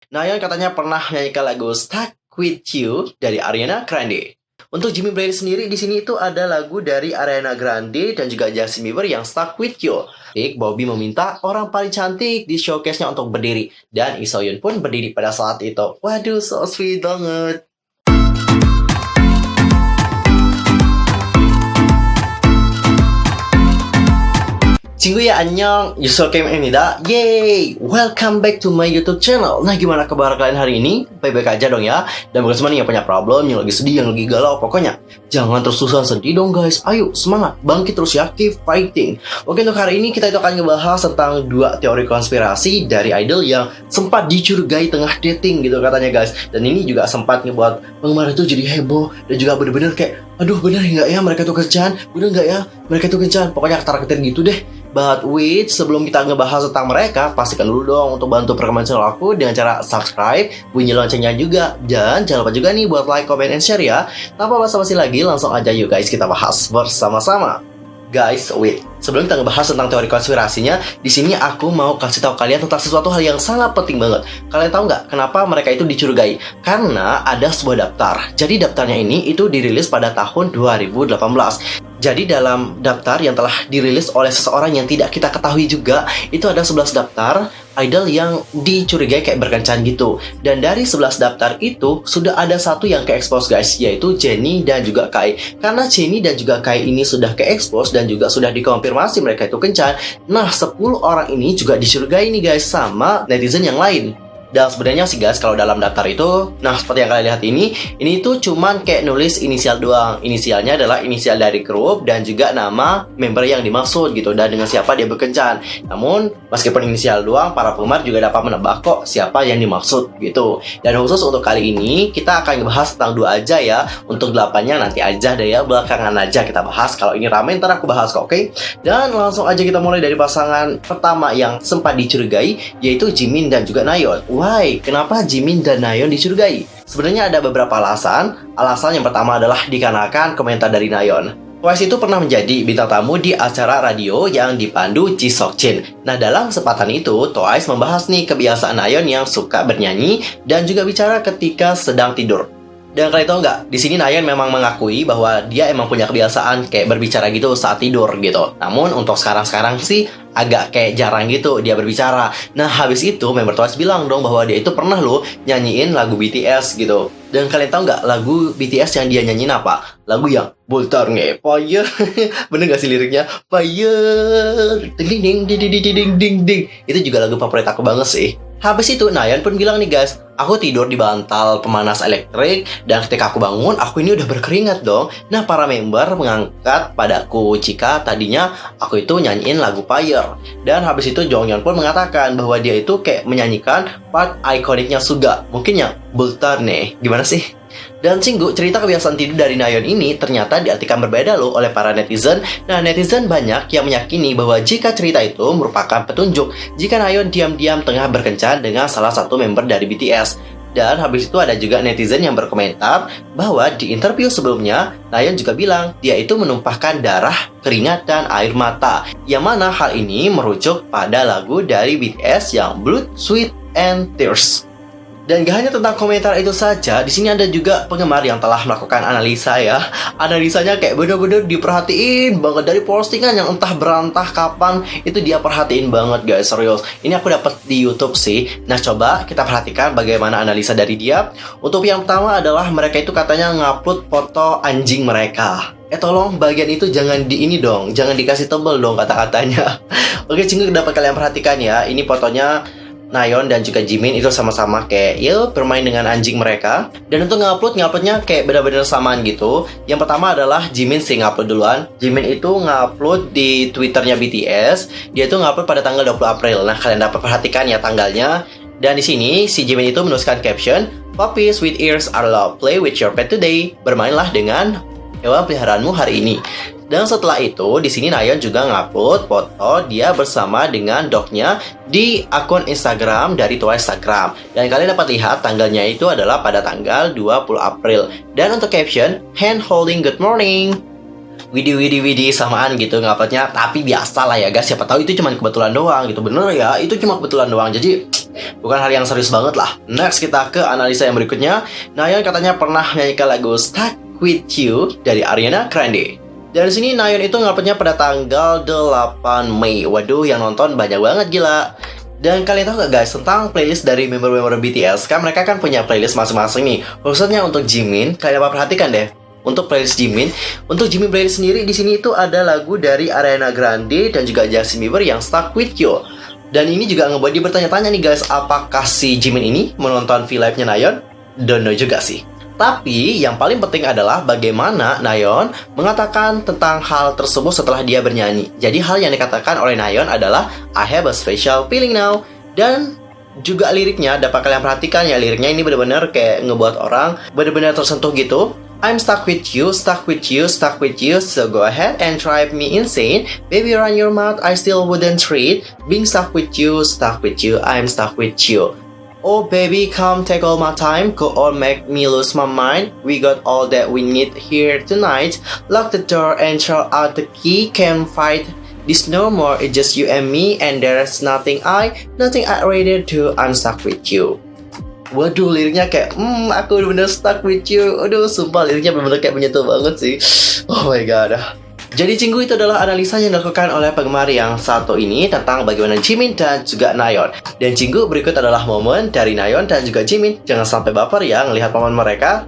Nayeon katanya pernah menyanyikan lagu Stuck With You dari Ariana Grande. Untuk Jimin Bradley sendiri di sini itu ada lagu dari Ariana Grande dan juga Justin Bieber yang Stuck With You. Bobby meminta orang paling cantik di showcase-nya untuk berdiri dan Lee So-yeon pun berdiri pada saat itu. Waduh, so sweet banget. Cingguya annyeong, Yusokeim입니다. Yeay, welcome back to my YouTube channel. Nah, gimana kabar kalian hari ini? Baik-baik aja dong ya. Dan bukan semua nih yang punya problem, yang lagi sedih, yang lagi galau. Pokoknya, jangan terus susah sedih dong guys. Ayo, semangat, bangkit terus ya, keep fighting. Oke, untuk hari ini kita itu akan ngebahas tentang 2 teori konspirasi dari idol yang sempat dicurigai tengah dating gitu katanya guys. Dan ini juga sempat ngebuat penggemar itu jadi heboh. Dan juga bener-bener kayak, aduh bener nggak ya mereka tuh kencan? Bener nggak ya mereka tuh kencan? Pokoknya ketar-ketir gitu deh. But wait, sebelum kita ngebahas tentang mereka, pastikan dulu dong untuk bantu perkembangan channel aku dengan cara subscribe, bunyi loncengnya juga. Dan jangan lupa juga nih buat like, comment, and share ya. Tanpa basa-basi lagi, langsung aja yuk guys kita bahas bersama-sama. Guys, wait. Sebelum kita ngebahas tentang teori konspirasinya, di sini aku mau kasih tahu kalian tentang sesuatu hal yang sangat penting banget. Kalian tahu nggak kenapa mereka itu dicurigai? Karena ada sebuah daftar. Jadi daftarnya ini itu dirilis pada tahun 2018. Jadi dalam daftar yang telah dirilis oleh seseorang yang tidak kita ketahui juga, itu ada 11 daftar idol yang dicurigai kayak berkencan gitu. Dan dari 11 daftar itu, sudah ada satu yang ke-expose guys, yaitu Jennie dan juga Kai. Karena Jennie dan juga Kai ini sudah ke-expose dan juga sudah dikonfirmasi mereka itu kencan. Nah, 10 orang ini juga dicurigai nih guys sama netizen yang lain. Dan sebenarnya sih guys, kalau dalam daftar itu, nah seperti yang kalian lihat ini tuh cuman kayak nulis inisial doang. Inisialnya adalah inisial dari grup dan juga nama member yang dimaksud gitu, dan dengan siapa dia berkencan. Namun, meskipun inisial doang, para penggemar juga dapat menebak kok siapa yang dimaksud gitu. Dan khusus untuk kali ini, kita akan ngebahas tentang 2 aja ya. Untuk 8-nya nanti aja deh ya, belakangan aja kita bahas. Kalau ini rame ntar aku bahas kok, oke? Dan langsung aja kita mulai dari pasangan pertama yang sempat dicurigai, yaitu Jimin dan juga Nayeon. Why? Kenapa Jimin dan Nayeon dicurigai? Sebenarnya ada beberapa alasan. Alasan yang pertama adalah dikarenakan komentar dari Nayeon. Twice itu pernah menjadi bintang tamu di acara radio yang dipandu Ji Seokjin. Nah, dalam kesempatan itu, Twice membahas nih kebiasaan Nayeon yang suka bernyanyi dan juga bicara ketika sedang tidur. Dan kalian tahu nggak, di sini Nayeon memang mengakui bahwa dia emang punya kebiasaan kayak berbicara gitu saat tidur gitu. Namun untuk sekarang-sekarang sih agak kayak jarang gitu dia berbicara. Nah, habis itu member Twice bilang dong bahwa dia itu pernah loh nyanyiin lagu BTS gitu. Dan kalian tahu nggak lagu BTS yang dia nyanyiin apa? Lagu yang Boltar nge Fire. Bener gak sih liriknya? Fire. Ding ding ding ding ding ding ding ding. Itu juga lagu favorit aku banget sih. Habis itu Nayeon pun bilang nih guys, aku tidur di bantal pemanas elektrik dan ketika aku bangun, aku ini udah berkeringat dong. Nah, para member mengangkat padaku jika tadinya aku itu nyanyiin lagu Fire. Dan habis itu Jonghyun pun mengatakan bahwa dia itu kayak menyanyikan part ikoniknya Suga. Mungkin yang Boltar nih. Gimana sih? Dan Cinggu, cerita kebiasaan tidur dari Nayeon ini ternyata diartikan berbeda loh oleh para netizen. Nah, netizen banyak yang meyakini bahwa jika cerita itu merupakan petunjuk jika Nayeon diam-diam tengah berkencan dengan salah satu member dari BTS. Dan habis itu ada juga netizen yang berkomentar bahwa di interview sebelumnya, Nayeon juga bilang dia itu menumpahkan darah, keringat, dan air mata. Yang mana hal ini merujuk pada lagu dari BTS yang Blood, Sweat, and Tears. Dan gak hanya tentang komentar itu saja, di sini ada juga penggemar yang telah melakukan analisa ya. Analisanya kayak bener-bener diperhatiin banget dari postingan yang entah berantah kapan, itu dia perhatiin banget guys, serius. Ini aku dapat di YouTube sih. Nah, coba kita perhatikan bagaimana analisa dari dia. Untuk yang pertama adalah mereka itu katanya ngupload foto anjing mereka. Tolong bagian itu jangan di ini dong, jangan dikasih tebel dong kata-katanya. Oke, Cinggu dapat kalian perhatikan ya. Ini fotonya Nayeon dan juga Jimin itu sama-sama kayak bermain dengan anjing mereka. Dan untuk nguploadnya kayak benar-benar samaan gitu. Yang pertama adalah Jimin sih ngupload duluan. Jimin itu ngupload di Twitternya BTS. Dia itu ngupload pada tanggal 20 April. Nah, kalian dapat perhatikan ya tanggalnya. Dan di sini si Jimin itu menuliskan caption, "Puppies with ears are allowed. Play with your pet today." Bermainlah dengan hewan peliharaanmu hari ini. Dan setelah itu, di sini Nayeon juga ngupload foto dia bersama dengan dognya di akun Instagram dari Twice Instagram. Dan kalian dapat lihat tanggalnya itu adalah pada tanggal 20 April. Dan untuk caption, hand holding good morning. Widih samaan gitu nguploadnya. Tapi biasa lah ya guys, siapa tahu itu cuma kebetulan doang gitu. Bener ya, itu cuma kebetulan doang. Jadi bukan hal yang serius banget lah. Next kita ke analisa yang berikutnya. Nayeon katanya pernah menyanyikan lagu Stuck With You dari Ariana Grande. Dari sini Nayeon itu nguploadnya pada tanggal 8 Mei. Waduh, yang nonton banyak banget gila. Dan kalian tahu gak guys tentang playlist dari member-member BTS? Kan mereka kan punya playlist masing-masing nih. Khususnya untuk Jimin, kalian perhatikan deh. Untuk playlist Jimin, playlist sendiri di sini itu ada lagu dari Ariana Grande dan juga Justin Bieber yang Stuck With You. Dan ini juga ngebuat dia bertanya-tanya nih guys, apakah si Jimin ini menonton V-Live-nya Nayeon? Don't know juga sih. Tapi yang paling penting adalah bagaimana Nayeon mengatakan tentang hal tersebut setelah dia bernyanyi. Jadi hal yang dikatakan oleh Nayeon adalah I have a special feeling now. Dan juga liriknya dapat kalian perhatikan ya, liriknya ini benar-benar kayak ngebuat orang benar-benar tersentuh gitu. I'm stuck with you, stuck with you, stuck with you. So go ahead and drive me insane. Baby run your mouth, I still wouldn't treat. Being stuck with you, I'm stuck with you. Oh baby, come take all my time. Go on, make me lose my mind. We got all that we need here tonight. Lock the door and throw out the key. Can't fight this no more. It's just you and me, and there's nothing I rather do. I'm stuck with you. Waduh, liriknya kayak aku bener-bener stuck with you. Aduh, sumpah liriknya bener-bener kayak menyentuh banget sih. Oh my god. Jadi Cinggu itu adalah analisa yang dilakukan oleh penggemar yang satu ini tentang bagaimana Jimin dan juga Nayeon. Dan Cinggu berikut adalah momen dari Nayeon dan juga Jimin. Jangan sampai baper ya ngelihat momen mereka.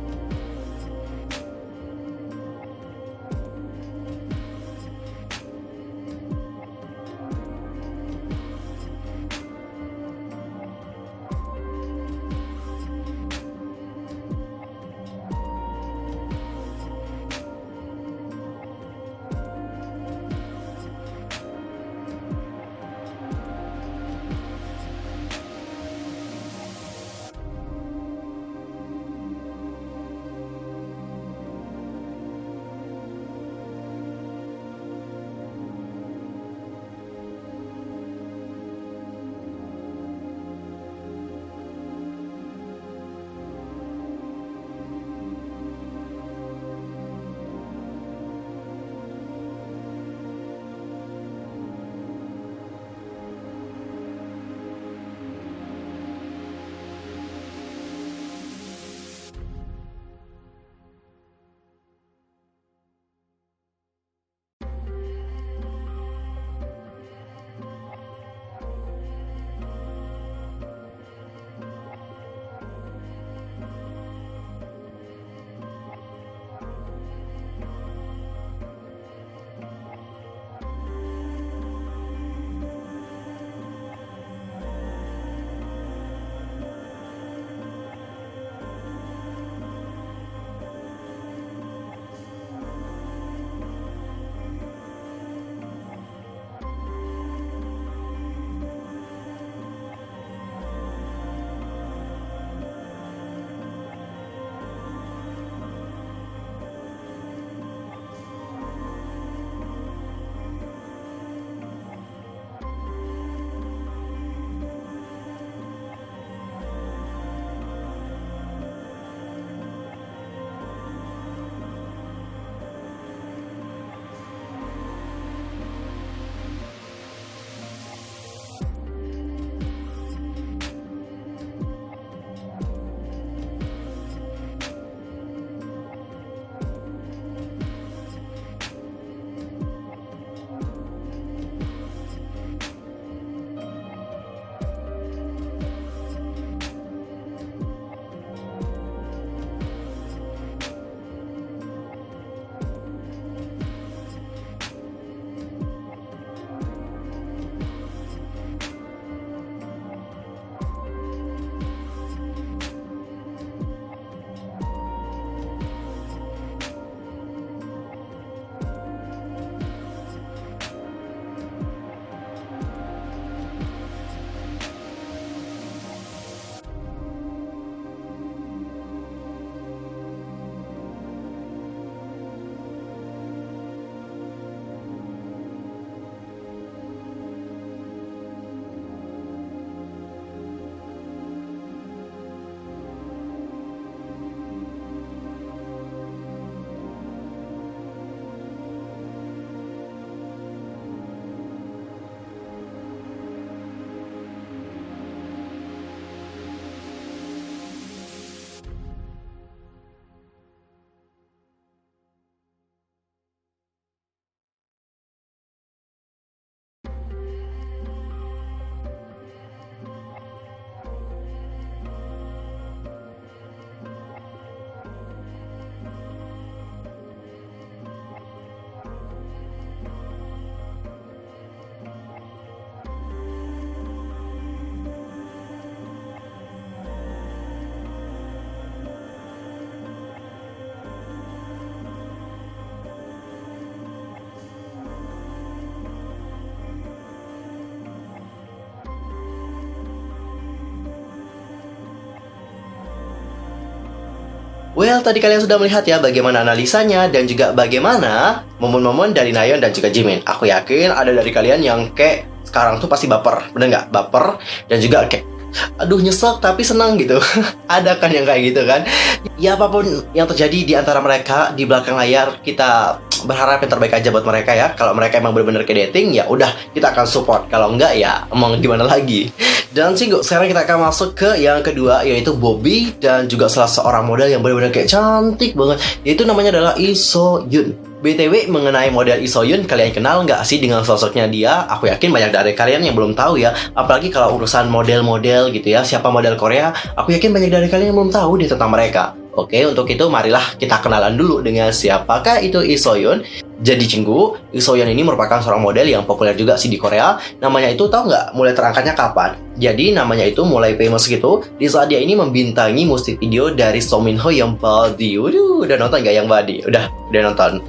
Well, tadi kalian sudah melihat ya bagaimana analisanya dan juga bagaimana momen-momen dari Nayeon dan juga Jimin. Aku yakin ada dari kalian yang kayak sekarang tuh pasti baper, bener nggak? Baper dan juga kayak aduh nyesek tapi senang gitu. Ada kan yang kayak gitu kan? Ya apapun yang terjadi di antara mereka di belakang layar, kita berharap yang terbaik aja buat mereka ya. Kalau mereka emang benar-benar ke dating, ya udah kita akan support. Kalau enggak ya emang gimana lagi. Dan sekarang kita akan masuk ke yang kedua, yaitu Bobby dan juga salah seorang model yang benar-benar kayak cantik banget, yaitu namanya adalah Lee So Yoon. BTW mengenai model Lee So Yoon, kalian kenal nggak sih dengan sosoknya dia? Aku yakin banyak dari kalian yang belum tahu ya. Apalagi kalau urusan model-model gitu ya, siapa model Korea, aku yakin banyak dari kalian yang belum tahu deh tentang mereka. Oke, untuk itu marilah kita kenalan dulu dengan siapakah itu Lee So Yoon. Jadi Cinggu, Lee So Yoon ini merupakan seorang model yang populer juga sih di Korea. Namanya itu tahu nggak mulai terangkatnya kapan? Jadi namanya itu mulai famous gitu di saat dia ini membintangi musik video dari Song Min Ho yang Body. Udah nonton nggak yang Body? Udah nonton.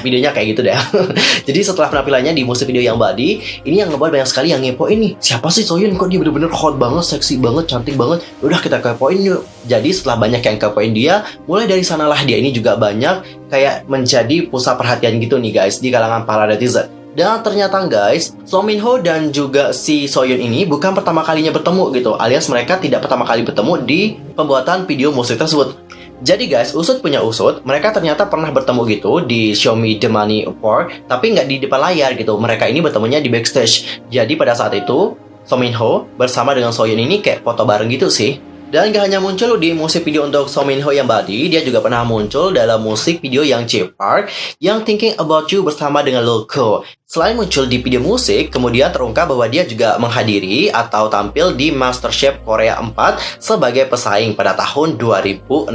Videonya kayak gitu deh. Jadi setelah penampilannya di musik video yang Body, ini yang ngebuat banyak sekali yang ngepoin nih. Siapa sih So Yoon? Kok dia bener-bener hot banget, seksi banget, cantik banget. Udah kita kepoin yuk. Jadi setelah banyak yang kepoin dia, mulai dari sanalah dia ini juga banyak kayak menjadi pusat perhatian gitu nih guys di kalangan para netizen. Dan ternyata guys, Song Min Ho dan juga si So Yoon ini bukan pertama kalinya bertemu gitu, alias mereka tidak pertama kali bertemu di pembuatan video musik tersebut. Jadi guys, usut punya usut, mereka ternyata pernah bertemu gitu di Show Me The Money Award, tapi nggak di depan layar gitu. Mereka ini bertemunya di backstage. Jadi pada saat itu, Song Min Ho bersama dengan So Yoon ini kayak foto bareng gitu sih. Dan gak hanya muncul di musik video untuk Song Min Ho yang Body, dia juga pernah muncul dalam musik video yang J-Park yang Thinking About You bersama dengan Lil Ko. Selain muncul di video musik, kemudian terungkap bahwa dia juga menghadiri atau tampil di MasterChef Korea 4 sebagai pesaing pada tahun 2016.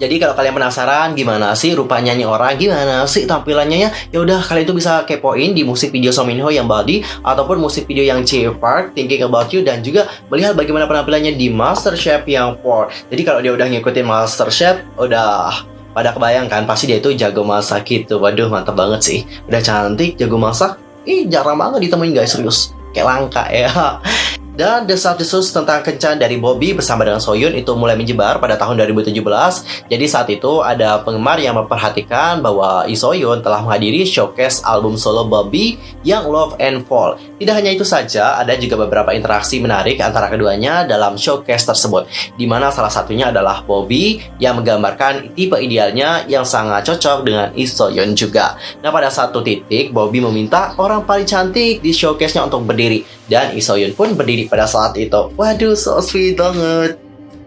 Jadi kalau kalian penasaran gimana sih rupa nyanyi orang, gimana sih tampilannya ya udah kalian itu bisa kepoin di musik video Song Min Ho yang Body ataupun musik video yang J-Park Thinking About You dan juga melihat bagaimana penampilannya di MasterChef yang 4. Jadi kalau dia udah ngikutin MasterChef, udah pada kebayangkan pasti dia itu jago masak gitu. Waduh mantap banget sih. Udah cantik, jago masak. Jarang banget ditemuin guys, serius. Kayak langka ya. Dan desas-desus tentang kencan dari Bobby bersama dengan So Yoon itu mulai menyebar pada tahun 2017. Jadi saat itu ada penggemar yang memperhatikan bahwa Lee So Yoon telah menghadiri showcase album solo Bobby yang Love and Fall. Tidak hanya itu saja, ada juga beberapa interaksi menarik antara keduanya dalam showcase tersebut, di mana salah satunya adalah Bobby yang menggambarkan tipe idealnya yang sangat cocok dengan Lee So Yoon juga. Nah pada satu titik, Bobby meminta orang paling cantik di showcase-nya untuk berdiri, dan Lee So Yoon pun berdiri pada saat itu. Waduh, so sweet banget.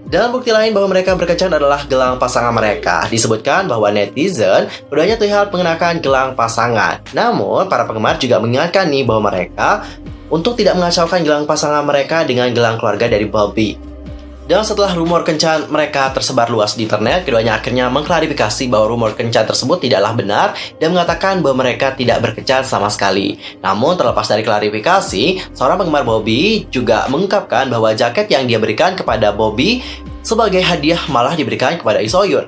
Dan bukti lain bahwa mereka berkencan adalah gelang pasangan mereka. Disebutkan bahwa netizen keduanya terlihat mengenakan gelang pasangan. Namun, para penggemar juga mengingatkan nih bahwa mereka untuk tidak mengacaukan gelang pasangan mereka dengan gelang keluarga dari Bobby. Dan setelah rumor kencan mereka tersebar luas di internet, keduanya akhirnya mengklarifikasi bahwa rumor kencan tersebut tidaklah benar dan mengatakan bahwa mereka tidak berkencan sama sekali. Namun terlepas dari klarifikasi, seorang penggemar Bobby juga mengungkapkan bahwa jaket yang dia berikan kepada Bobby sebagai hadiah malah diberikan kepada Lee So Yoon.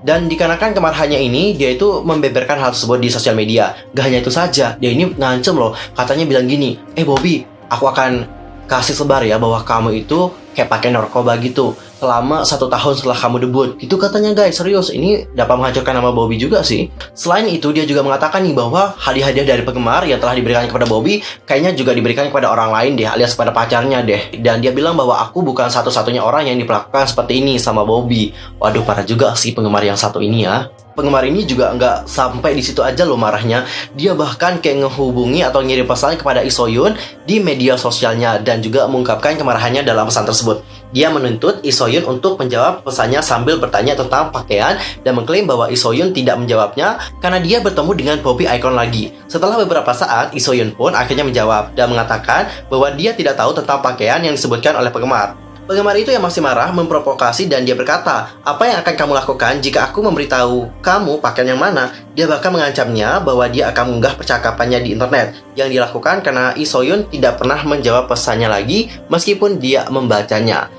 Dan dikarenakan kemarahannya ini, dia itu membeberkan hal tersebut di sosial media. Gak hanya itu saja, dia ini ngancem loh, katanya bilang gini, Bobby, aku akan kasih sebar ya bahwa kamu itu kayak pakai narkoba gitu selama 1 tahun setelah kamu debut. Itu katanya guys, serius. Ini dapat menghancurkan nama Bobby juga sih. Selain itu, dia juga mengatakan nih bahwa hadiah-hadiah dari penggemar yang telah diberikan kepada Bobby kayaknya juga diberikan kepada orang lain deh, alias kepada pacarnya deh. Dan dia bilang bahwa aku bukan satu-satunya orang yang diperlakukan seperti ini sama Bobby. Waduh, parah juga sih penggemar yang satu ini ya. Penggemar ini juga nggak sampai di situ aja loh marahnya. Dia bahkan kayak ngehubungi atau ngirim pesan kepada Lee So Yoon di media sosialnya dan juga mengungkapkan kemarahannya dalam pesan tersebut. Dia menuntut Lee So Yoon untuk menjawab pesannya sambil bertanya tentang pakaian dan mengklaim bahwa Lee So Yoon tidak menjawabnya karena dia bertemu dengan Bobby Icon lagi. Setelah beberapa saat, Lee So Yoon pun akhirnya menjawab dan mengatakan bahwa dia tidak tahu tentang pakaian yang disebutkan oleh penggemar. Penggemar itu yang masih marah memprovokasi dan dia berkata, apa yang akan kamu lakukan jika aku memberitahu kamu pakaian yang mana? Dia bahkan mengancamnya bahwa dia akan mengunggah percakapannya di internet. Yang dilakukan karena Lee So Yoon tidak pernah menjawab pesannya lagi meskipun dia membacanya.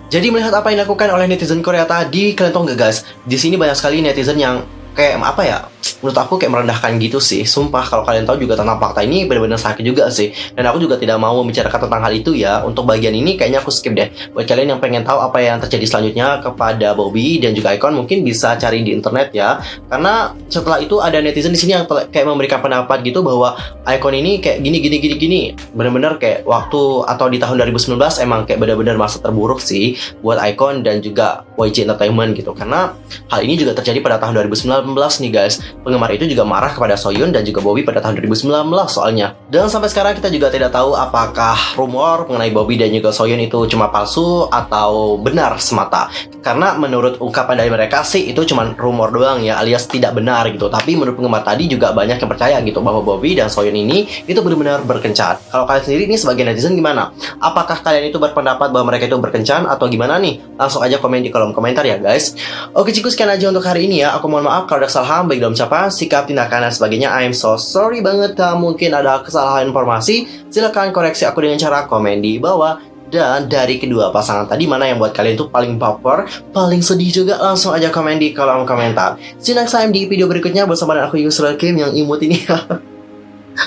Jadi melihat apa yang dilakukan oleh netizen Korea tadi, kalian tahu nggak guys? Di sini banyak sekali netizen yang kayak apa ya? menurut aku kayak merendahkan gitu sih. Sumpah, kalau kalian tahu juga tentang fakta ini benar-benar sakit juga sih. Dan aku juga tidak mau membicarakan tentang hal itu ya. Untuk bagian ini kayaknya aku skip deh. Buat kalian yang pengen tahu apa yang terjadi selanjutnya kepada Bobby dan juga Icon, mungkin bisa cari di internet ya. Karena setelah itu ada netizen di sini yang kayak memberikan pendapat gitu bahwa Icon ini kayak gini. Bener-bener kayak waktu atau di tahun 2019 emang kayak bener-bener masa terburuk sih buat Icon dan juga YG Entertainment gitu. Karena hal ini juga terjadi pada tahun 2019 nih guys. Penggemar itu juga marah kepada Soyun dan juga Bobby pada tahun 2019 soalnya. Dan sampai sekarang kita juga tidak tahu apakah rumor mengenai Bobby dan juga Soyun itu cuma palsu atau benar semata. Karena menurut ungkapan dari mereka sih itu cuma rumor doang ya, alias tidak benar gitu. Tapi menurut penggemar tadi juga banyak yang percaya gitu bahwa Bobby dan Soyun ini itu benar-benar berkencan. Kalau kalian sendiri ini sebagai netizen gimana? Apakah kalian itu berpendapat bahwa mereka itu berkencan atau gimana nih? Langsung aja komen di kolom komentar ya guys. Oke ciku, sekian aja untuk hari ini ya. Aku mohon maaf kalau ada kesalahan baik dalam ucapan, sikap, tindakan dan sebagainya. I'm so sorry banget kalau mungkin ada kesalahan informasi. Silahkan koreksi aku dengan cara komen di bawah. Dan dari kedua pasangan tadi, mana yang buat kalian tuh paling baper, paling sedih juga? Langsung aja komen di kolom komentar. See you next time di video berikutnya bersama dengan aku Yusra Kim yang imut ini.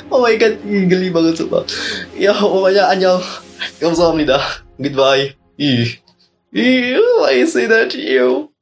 Oh my god, geli banget sumpah. Ya pokoknya annyeong. Kamsahamnida. Goodbye. Why I say that to you?